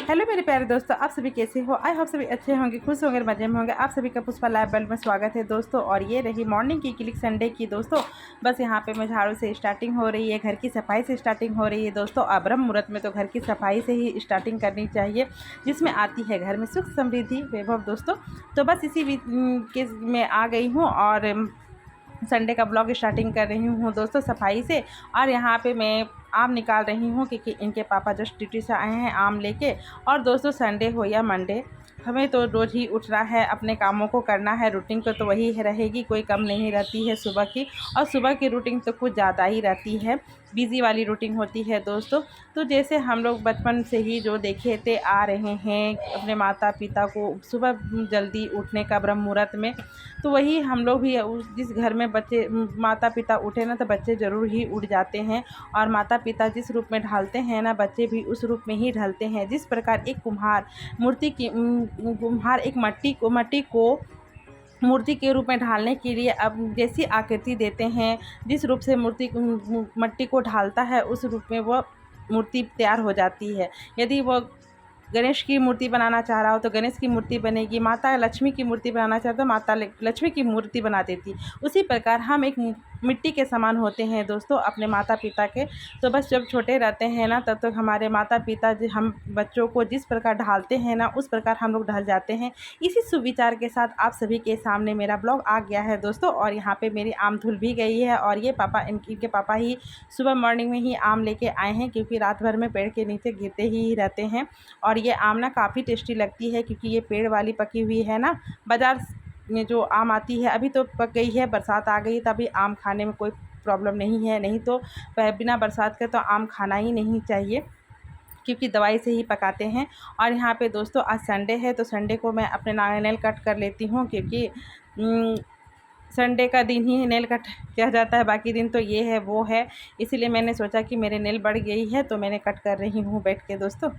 Hello मेरे प्यारे दोस्तों, आप सभी कैसे हो। आई होप सभी अच्छे होंगे, खुश होंगे, मजे में होंगे। आप सभी का पुष्पा लाइव वर्ल्ड में स्वागत है दोस्तों। और ये रही मॉर्निंग की क्लिक संडे की दोस्तों। बस यहाँ पे मैं झाड़ू से स्टार्टिंग हो रही है, घर की सफाई से स्टार्टिंग हो रही है दोस्तों। अब ब्रह्म मुहूर्त में तो घर की सफाई से ही स्टार्टिंग करनी चाहिए, जिसमें आती है घर में सुख समृद्धि वैभव दोस्तों। तो बस इसी के में आ गई हूँ और संडे का ब्लॉग स्टार्टिंग कर रही हूँ दोस्तों सफाई से। और यहाँ पे मैं आम निकाल रही हूँ क्योंकि इनके पापा जस्ट ड्यूटी से आए हैं आम लेके। और दोस्तों संडे हो या मंडे, हमें तो रोज़ ही उठना है, अपने कामों को करना है। रूटीन तो वही रहेगी, कोई कम नहीं रहती है सुबह की। और सुबह की रूटीन तो कुछ ज़्यादा ही रहती है, बिज़ी वाली रूटीन होती है दोस्तों। तो जैसे हम लोग बचपन से ही जो देखे आ रहे हैं अपने माता पिता को सुबह जल्दी उठने का ब्रह्म मुहूर्त में, तो वही हम लोग भी जिस घर में बच्चे माता पिता उठे ना, तो बच्चे ज़रूर ही उठ जाते हैं। और माता पिता जिस रूप में ढालते हैं ना, बच्चे भी उस रूप में ही ढलते हैं। जिस प्रकार एक कुम्हार एक मट्टी को मूर्ति के रूप में ढालने के लिए अब जैसी आकृति देते हैं, जिस रूप से मट्टी को ढालता है, उस रूप में वह मूर्ति तैयार हो जाती है। यदि वो गणेश की मूर्ति बनाना चाह रहा हो तो गणेश की मूर्ति बनेगी, माता लक्ष्मी की मूर्ति बनाना चाहता तो माता लक्ष्मी की मूर्ति बना देती। उसी प्रकार हम एक मिट्टी के समान होते हैं दोस्तों अपने माता पिता के। तो बस जब छोटे रहते हैं ना, तब तक हमारे माता पिता हम बच्चों को जिस प्रकार ढालते हैं ना, उस प्रकार हम लोग ढल जाते हैं। इसी सुविचार के साथ आप सभी के सामने मेरा ब्लॉग आ गया है दोस्तों। और यहाँ पे मेरी आम धुल भी गई है। और ये इनके पापा ही सुबह मॉर्निंग में ही आम लेके आए हैं, क्योंकि रात भर में पेड़ के नीचे गिरते ही रहते हैं। और ये आम ना काफ़ी टेस्टी लगती है, क्योंकि ये पेड़ वाली पकी हुई है ना। बाज़ार में जो आम आती है अभी तो पक गई है, बरसात आ गई तभी आम खाने में कोई प्रॉब्लम नहीं है। नहीं तो बिना बरसात के तो आम खाना ही नहीं चाहिए, क्योंकि दवाई से ही पकाते हैं। और यहाँ पे दोस्तों आज संडे है, तो संडे को मैं अपने नेल कट कर लेती हूँ, क्योंकि संडे का दिन ही नेल कट किया जाता है, बाकी दिन तो ये है वो है। इसीलिए मैंने सोचा कि मेरे नेल बढ़ गई है, तो मैंने कट कर रही हूँ बैठ के दोस्तों।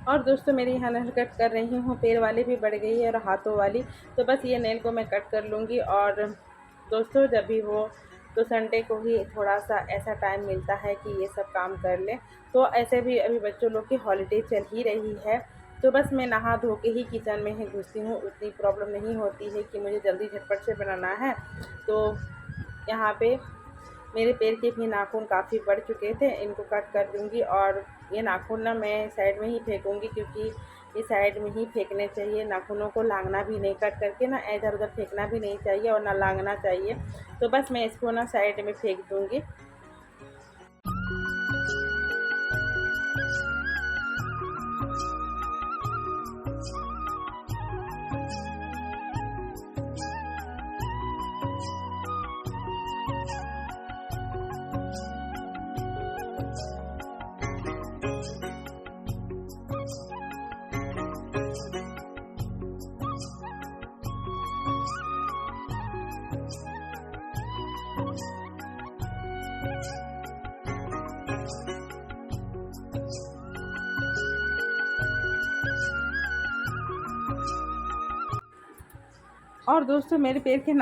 और दोस्तों मेरी यहाँ नेल कट कर रही हूँ, पैर वाली भी बढ़ गई है और हाथों वाली। तो बस ये नेल को मैं कट कर लूँगी। और दोस्तों जब भी हो तो संडे को ही थोड़ा सा ऐसा टाइम मिलता है कि ये सब काम कर लें। तो ऐसे भी अभी बच्चों लोग की हॉलीडे चल ही रही है, तो बस मैं नहा धो के ही किचन में ही घुसती हूँ। उतनी प्रॉब्लम नहीं होती है कि मुझे जल्दी झटपट से बनाना है। तो यहाँ पे मेरे पैर के भी नाखून काफ़ी बढ़ चुके थे, इनको कट कर दूँगी। और ये नाखून ना मैं साइड में ही फेंकूँगी, क्योंकि ये साइड में ही फेंकने चाहिए। नाखूनों को लांगना भी नहीं, कट करके ना इधर उधर फेंकना भी नहीं चाहिए और ना लांगना चाहिए। तो बस मैं इसको ना साइड में फेंक दूँगी। और दोस्तों मेरे पैर के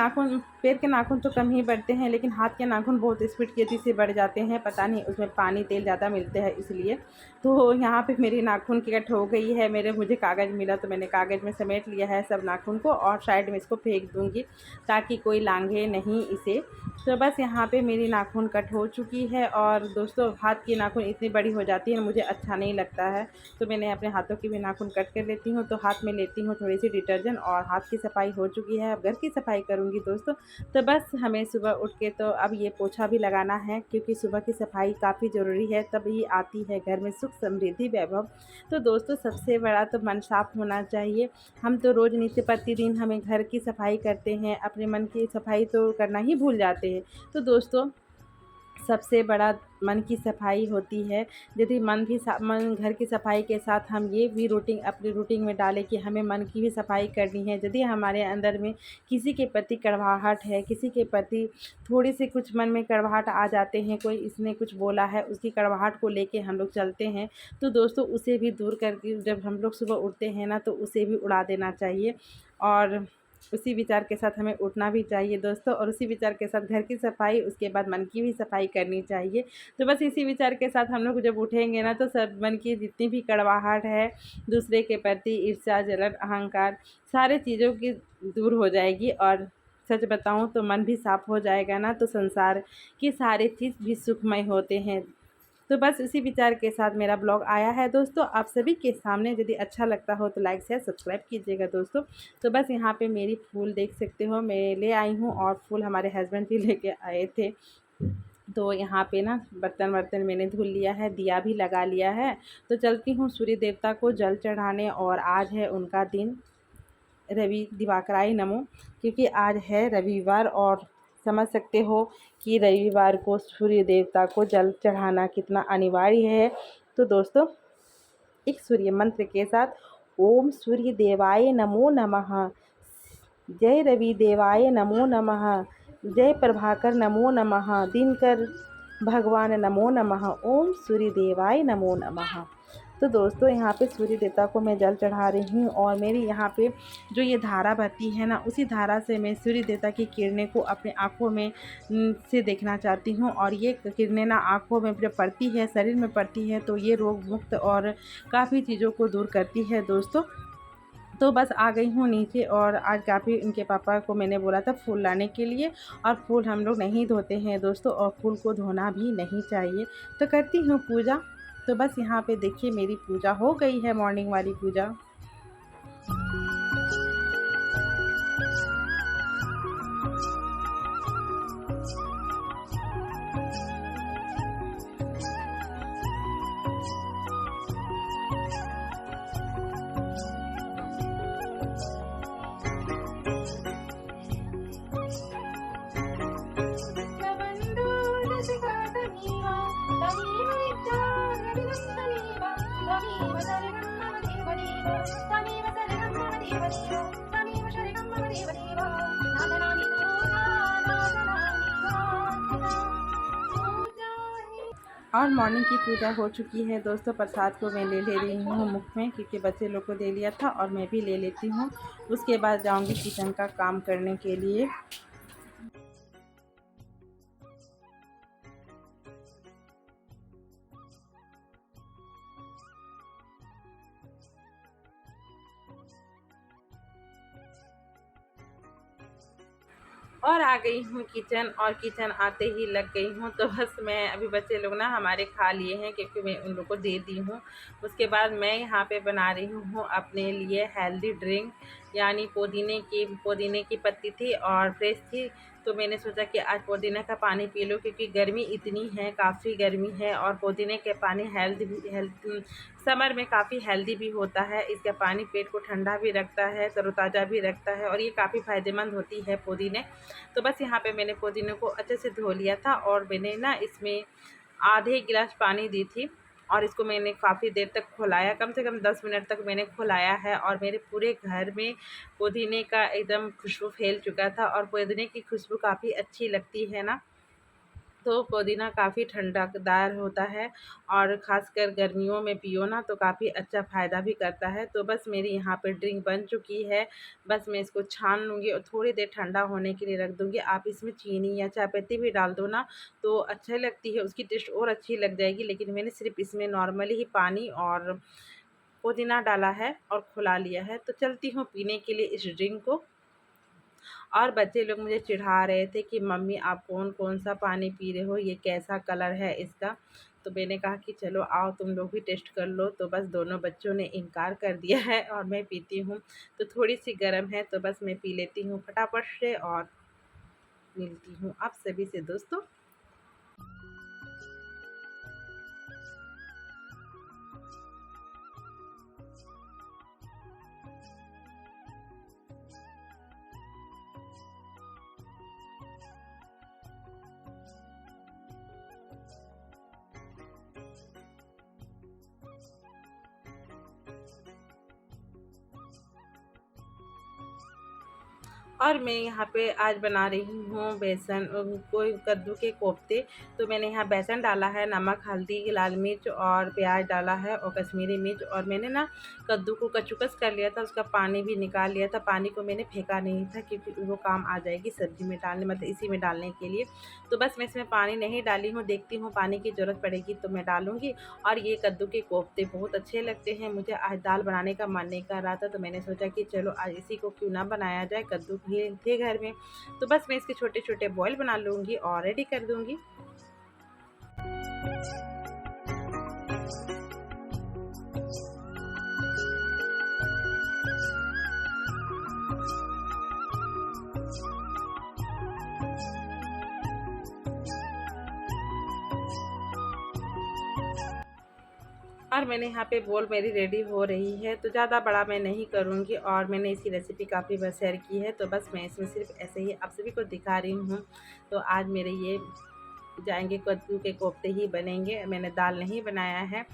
नाखून तो कम ही बढ़ते हैं, लेकिन हाथ के नाखून बहुत स्पीड की गति से बढ़ जाते हैं। पता नहीं उसमें पानी तेल ज़्यादा मिलते हैं इसलिए। तो यहाँ पे मेरी नाखून की कट हो गई है। मुझे कागज़ मिला तो मैंने कागज़ में समेट लिया है सब नाखून को, और साइड में इसको फेंक दूँगी ताकि कोई लांघे नहीं इसे। तो बस यहाँ पे मेरी नाखून कट हो चुकी है। और दोस्तों हाथ की नाखून इतनी बड़ी हो जाती है, मुझे अच्छा नहीं लगता है, तो मैंने अपने हाथों की भी नाखून कट कर लेती हूँ। तो हाथ में लेती हूँ थोड़ी सी डिटर्जेंट, और हाथ की सफाई हो चुकी है। अब घर की सफाई करूँगी दोस्तों। तो बस हमें सुबह उठ के तो अब ये पोछा भी लगाना है, क्योंकि सुबह की सफाई काफ़ी ज़रूरी है, तभी आती है घर में सुख समृद्धि वैभव। तो दोस्तों सबसे बड़ा तो मन साफ होना चाहिए। हम तो रोज़ नित्य प्रतिदिन हमें घर की सफाई करते हैं, अपने मन की सफाई तो करना ही भूल जाते हैं। तो दोस्तों सबसे बड़ा मन की सफाई होती है। यदि मन घर की सफाई के साथ हम ये भी अपनी रूटीन में डालें कि हमें मन की भी सफाई करनी है। यदि हमारे अंदर में किसी के प्रति कड़वाहट है, किसी के प्रति थोड़ी सी कुछ मन में कड़वाहट आ जाते हैं, कोई इसने कुछ बोला है, उसकी कड़वाहट को लेके हम लोग चलते हैं, तो दोस्तों उसे भी दूर करके जब हम लोग सुबह उठते हैं ना, तो उसे भी उड़ा देना चाहिए और उसी विचार के साथ हमें उठना भी चाहिए दोस्तों। और उसी विचार के साथ घर की सफाई, उसके बाद मन की भी सफाई करनी चाहिए। तो बस इसी विचार के साथ हम लोग जब उठेंगे ना, तो सब मन की जितनी भी कड़वाहट है, दूसरे के प्रति ईर्ष्या, जलन, अहंकार, सारे चीज़ों की दूर हो जाएगी। और सच बताऊं तो मन भी साफ हो जाएगा ना, तो संसार की सारी चीज़ भी सुखमय होते हैं। तो बस इसी विचार के साथ मेरा ब्लॉग आया है दोस्तों आप सभी के सामने। यदि अच्छा लगता हो तो लाइक शेयर सब्सक्राइब कीजिएगा दोस्तों। तो बस यहाँ पे मेरी फूल देख सकते हो, मैं ले आई हूँ और फूल हमारे हस्बैंड भी लेके आए थे। तो यहाँ पे ना बर्तन मैंने धुल लिया है, दिया भी लगा लिया है। तो चलती हूँ सूर्य देवता को जल चढ़ाने, और आज है उनका दिन, रवि दिवाकराय नमो, क्योंकि आज है रविवार। और समझ सकते हो कि रविवार को सूर्य देवता को जल चढ़ाना कितना अनिवार्य है। तो दोस्तों एक सूर्य मंत्र के साथ, ओम सूर्य देवाय नमो नमः, जय रवि देवाय नमो नमः, जय प्रभाकर नमो नमः, दिनकर भगवान नमो नमः, ओम सूर्य देवाय नमो नमः। तो दोस्तों यहाँ पे सूर्य देवता को मैं जल चढ़ा रही हूँ, और मेरी यहाँ पे जो ये धारा बहती है ना, उसी धारा से मैं सूर्य देवता की किरणें को अपने आँखों में से देखना चाहती हूँ। और ये किरणें ना आँखों में जब पड़ती है, शरीर में पड़ती है, तो ये रोग मुक्त और काफ़ी चीज़ों को दूर करती है दोस्तों। तो बस आ गई हूँ नीचे, और आज काफ़ी उनके पापा को मैंने बोला था फूल लाने के लिए, और फूल हम लोग नहीं धोते हैं दोस्तों, और फूल को धोना भी नहीं चाहिए। तो करती हूँ पूजा। तो बस यहाँ पे देखिए मेरी पूजा हो गई है, मॉर्निंग वाली पूजा। और मॉर्निंग की पूजा हो चुकी है दोस्तों। प्रसाद को मैं ले रही हूँ मुख में, क्योंकि बच्चे लोग को दे लिया था, और मैं भी ले लेती हूँ। उसके बाद जाऊँगी किचन का काम करने के लिए। और आ गई हूँ किचन, और किचन आते ही लग गई हूँ। तो बस मैं अभी बच्चे लोग ना हमारे खा लिए हैं, क्योंकि मैं उन लोग को दे दी हूँ। उसके बाद मैं यहाँ पे बना रही हूँ अपने लिए हेल्दी ड्रिंक, यानी पुदीने की पत्ती थी और फ्रेश थी। तो मैंने सोचा कि आज पुदीने का पानी पी लो, क्योंकि गर्मी इतनी है, काफ़ी गर्मी है, और पुदीने के पानी हेल्थ समर में काफ़ी हेल्दी भी होता है। इसका पानी पेट को ठंडा भी रखता है, तरोताज़ा भी रखता है, और ये काफ़ी फ़ायदेमंद होती है पुदीने। तो बस यहाँ पे मैंने पुदीने को अच्छे से धो लिया था, और मैंने ना इसमें आधे गिलास पानी दी थी, और इसको मैंने काफ़ी देर तक खौलाया, कम से कम 10 मिनट तक मैंने खौलाया है। और मेरे पूरे घर में पुदीने का एकदम खुशबू फैल चुका था, और पुदीने की खुशबू काफ़ी अच्छी लगती है ना। तो पुदीना काफ़ी ठंडकदार होता है, और ख़ासकर गर्मियों में पियो ना, तो काफ़ी अच्छा फ़ायदा भी करता है। तो बस मेरी यहाँ पे ड्रिंक बन चुकी है। बस मैं इसको छान लूँगी और थोड़ी देर ठंडा होने के लिए रख दूँगी। आप इसमें चीनी या चाय पत्ती भी डाल दो ना, तो अच्छा लगती है, उसकी टेस्ट और अच्छी लग जाएगी। लेकिन मैंने सिर्फ़ इसमें नॉर्मली ही पानी और पुदीना डाला है और खौला लिया है। तो चलती हूँ पीने के लिए इस ड्रिंक को। और बच्चे लोग मुझे चिढ़ा रहे थे कि मम्मी आप कौन सा पानी पी रहे हो, ये कैसा कलर है इसका। तो मैंने कहा कि चलो आओ तुम लोग भी टेस्ट कर लो। तो बस दोनों बच्चों ने इनकार कर दिया है, और मैं पीती हूँ। तो थोड़ी सी गर्म है, तो बस मैं पी लेती हूँ फटाफट से, और मिलती हूँ आप सभी से दोस्तों। और मैं यहाँ पे आज बना रही हूँ बेसन कोई कद्दू के कोफ्ते। तो मैंने यहाँ बेसन डाला है, नमक, हल्दी, लाल मिर्च और प्याज डाला है और कश्मीरी मिर्च, और मैंने ना कद्दू को कद्दूकस कर लिया था, उसका पानी भी निकाल लिया था। पानी को मैंने फेंका नहीं था क्योंकि वो काम आ जाएगी सब्ज़ी में डालने, मतलब इसी में डालने के लिए। तो बस मैं इसमें पानी नहीं डाली हूँ, देखती हूँ पानी की ज़रूरत पड़ेगी तो मैं डालूँगी। और ये कद्दू के कोफ्ते बहुत अच्छे लगते हैं। मुझे आज दाल बनाने का मन नहीं कर रहा था, तो मैंने सोचा कि चलो आज इसी को क्यों ना बनाया जाए, कद्दू भी थे घर में। तो बस मैं इसके छोटे-छोटे बॉयल बना लूँगी और रेडी कर दूँगी। और मैंने यहाँ पे बोल मेरी रेडी हो रही है, तो ज़्यादा बड़ा मैं नहीं करूँगी और मैंने इसकी रेसिपी काफ़ी बार शेयर की है, तो बस मैं इसमें सिर्फ ऐसे ही आप सभी को दिखा रही हूँ। तो आज मेरे ये जाएंगे कद्दू के कोफ्ते ही बनेंगे, मैंने दाल नहीं बनाया है।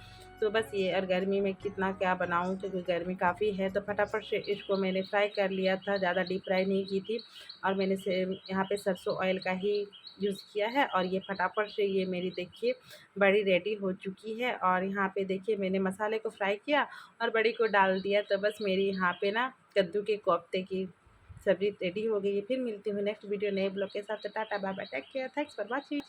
तो बस ये, और गर्मी में कितना क्या बनाऊँ क्योंकि गर्मी काफ़ी है, तो फटाफट से इसको मैंने फ्राई कर लिया था, ज़्यादा डीप फ्राई नहीं की थी। और मैंने से यहाँ पे सरसों ऑयल का ही यूज़ किया है, और ये फटाफट से ये मेरी देखिए बड़ी रेडी हो चुकी है। और यहाँ पे देखिए मैंने मसाले को फ्राई किया और बड़ी को डाल दिया, तो बस मेरी यहाँ पे ना कद्दू के कोफ्ते की सब्ज़ी रेडी हो गई है। फिर मिलती हूँ नेक्स्ट वीडियो नए ब्लॉग के साथ। तो tata bye bye, take care, thanks for watching.